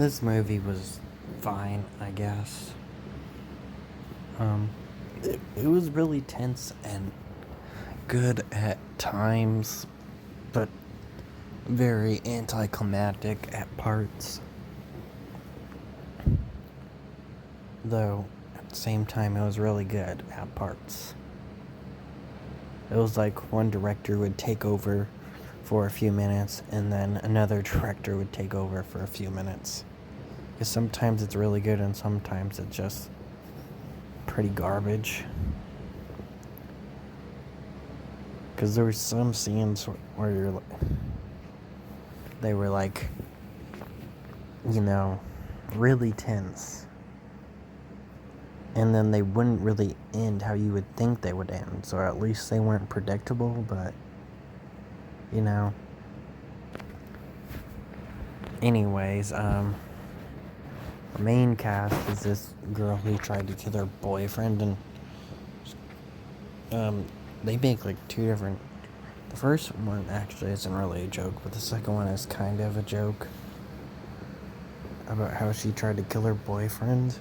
This movie was fine, I guess. It was really tense and good at times, but very anticlimactic at parts. Though, at the same time, it was really good at parts. It was like one director would take over for a few minutes, and then another director would take over for a few minutes. Because sometimes it's really good, and sometimes it's just pretty garbage. Because there were some scenes where they were like, really tense. And then they wouldn't really end how you would think they would end. So at least they weren't predictable, but, Anyways, the main cast is this girl who tried to kill her boyfriend, and, they make like two different. The first one actually isn't really a joke, but the second one is kind of a joke about how she tried to kill her boyfriend.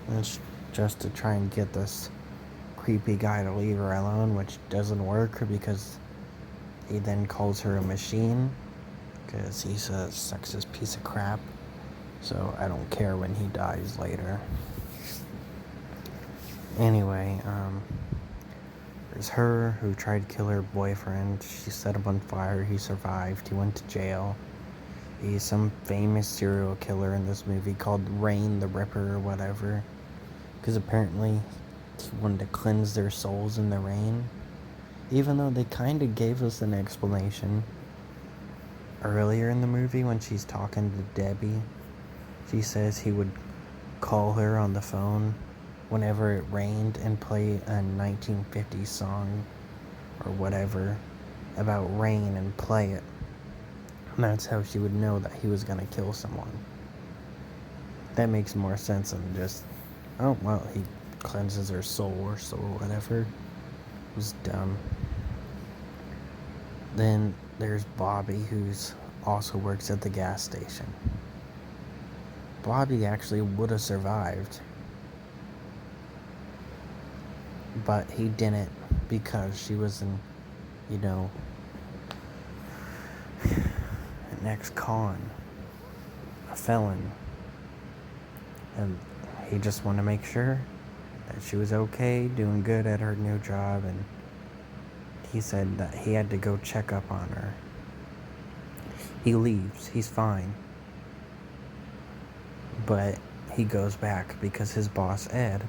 And it's just to try and get this creepy guy to leave her alone, which doesn't work because he then calls her a machine because he's a sexist piece of crap. So I don't care when he dies later. Anyway, there's her who tried to kill her boyfriend. She set him on fire. He survived. He went to jail. He's some famous serial killer in this movie called Rain the Ripper or whatever. Because apparently he wanted to cleanse their souls in the rain. Even though they kind of gave us an explanation earlier in the movie when she's talking to Debbie. She says he would call her on the phone whenever it rained and play a 1950s song or whatever about rain and play it. And that's how she would know that he was gonna kill someone. That makes more sense than just, oh, well, he cleanses her soul or whatever. It was dumb. Then there's Bobby, who's also works at the gas station. Bobby actually would have survived, but he didn't because she was an ex-con, a felon, and he just wanted to make sure that she was okay, doing good at her new job, and he said that he had to go check up on her. He leaves, he's fine, but he goes back because his boss, Ed,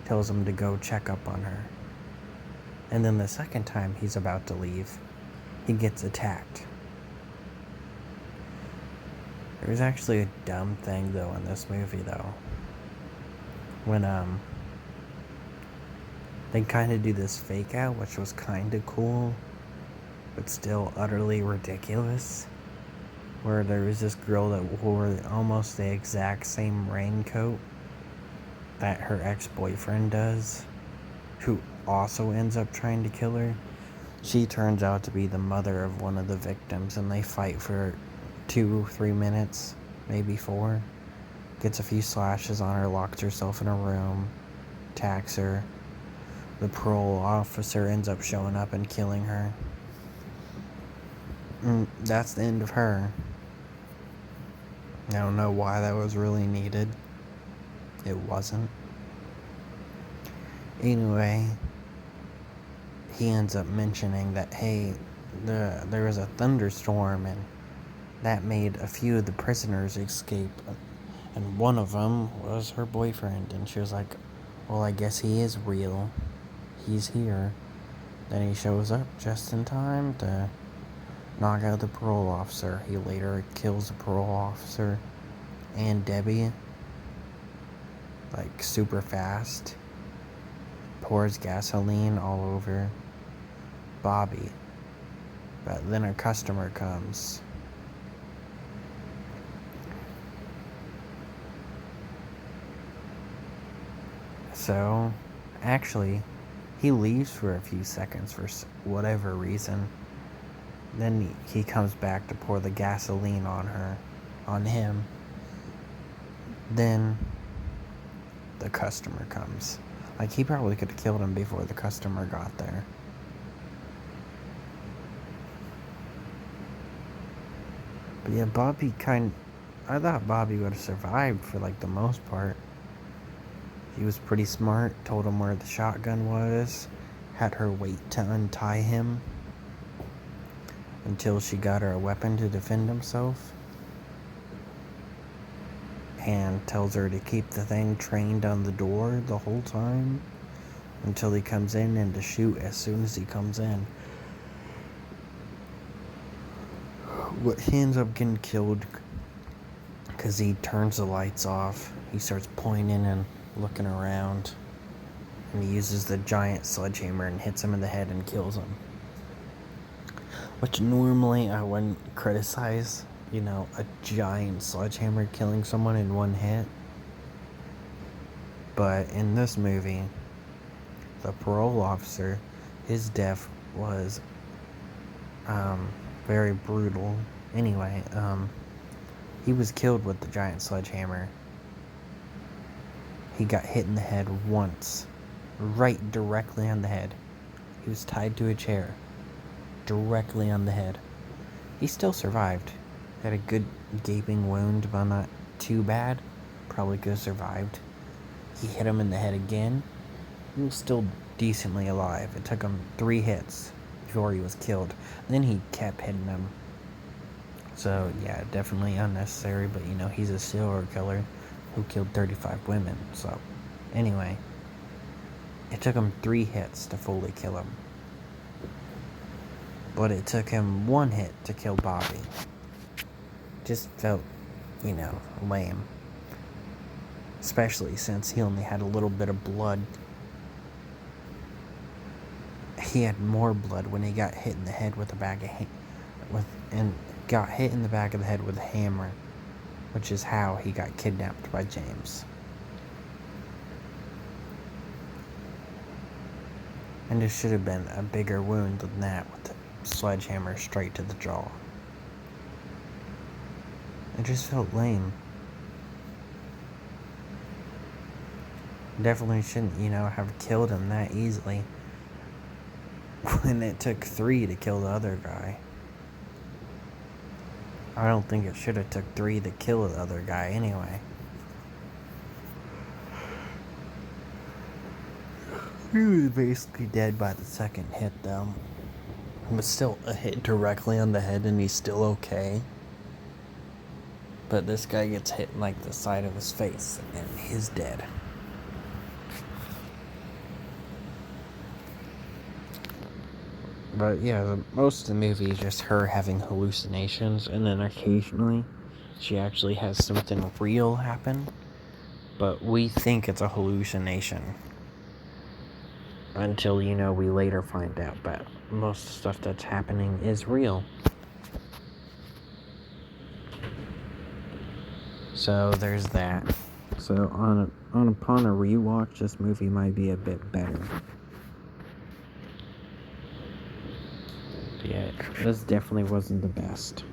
tells him to go check up on her. And then the second time he's about to leave, he gets attacked. There's actually a dumb thing, though, in this movie, though. When, they kind of do this fake out, which was kind of cool, but still utterly ridiculous. Where there was this girl that wore almost the exact same raincoat that her ex-boyfriend does, who also ends up trying to kill her. She turns out to be the mother of one of the victims, and they fight for 2-3 minutes, maybe 4. Gets a few slashes on her, locks herself in a room, attacks her. The parole officer ends up showing up and killing her. And that's the end of her. I don't know why that was really needed. It wasn't. Anyway, he ends up mentioning that, hey, there was a thunderstorm and that made a few of the prisoners escape, and one of them was her boyfriend. And she was like, well, I guess he is real. He's here. Then he shows up just in time to knock out the parole officer. He later kills the parole officer and Debbie, like, super fast. Pours gasoline all over Bobby. But then a customer comes. So, actually, he leaves for a few seconds for whatever reason. Then he comes back to pour the gasoline on him. Then the customer comes. Like, he probably could have killed him before the customer got there. But yeah, I thought Bobby would have survived for, like, the most part. He was pretty smart, told him where the shotgun was, had her wait to untie him until she got her a weapon to defend himself, and tells her to keep the thing trained on the door the whole time until he comes in, and to shoot as soon as he comes in. But he ends up getting killed because he turns the lights off. He starts pointing and looking around, and he uses the giant sledgehammer and hits him in the head and kills him. Which normally I wouldn't criticize, a giant sledgehammer killing someone in one hit. But in this movie, the parole officer, his death was very brutal. Anyway, he was killed with the giant sledgehammer. He got hit in the head once, right directly on the head. He was tied to a chair, directly on the head. He still survived. Had a good gaping wound, but not too bad. Probably could have survived. He hit him in the head again. He was still decently alive. It took him 3 hits before he was killed. Then he kept hitting him. So, yeah, definitely unnecessary, but, he's a serial killer who killed 35 women. So, anyway, it took him 3 hits to fully kill him. But it took him 1 hit to kill Bobby. Just felt, lame. Especially since he only had a little bit of blood. He had more blood when he got hit in the head with a bag of got hit in the back of the head with a hammer, which is how he got kidnapped by James. And it should have been a bigger wound than that, with the sledgehammer straight to the jaw. It just felt lame. Definitely shouldn't, have killed him that easily when it took 3 to kill the other guy. I don't think it should have took 3 to kill the other guy anyway. He was basically dead by the second hit, though. It was still a hit directly on the head, and he's still okay. But this guy gets hit in, the side of his face, and he's dead. But yeah, most of the movie is just her having hallucinations, and then occasionally she actually has something real happen, but we think it's a hallucination until, we later find out that most of the stuff that's happening is real. So there's that. So upon a rewatch, this movie might be a bit better. Yeah, this definitely wasn't the best.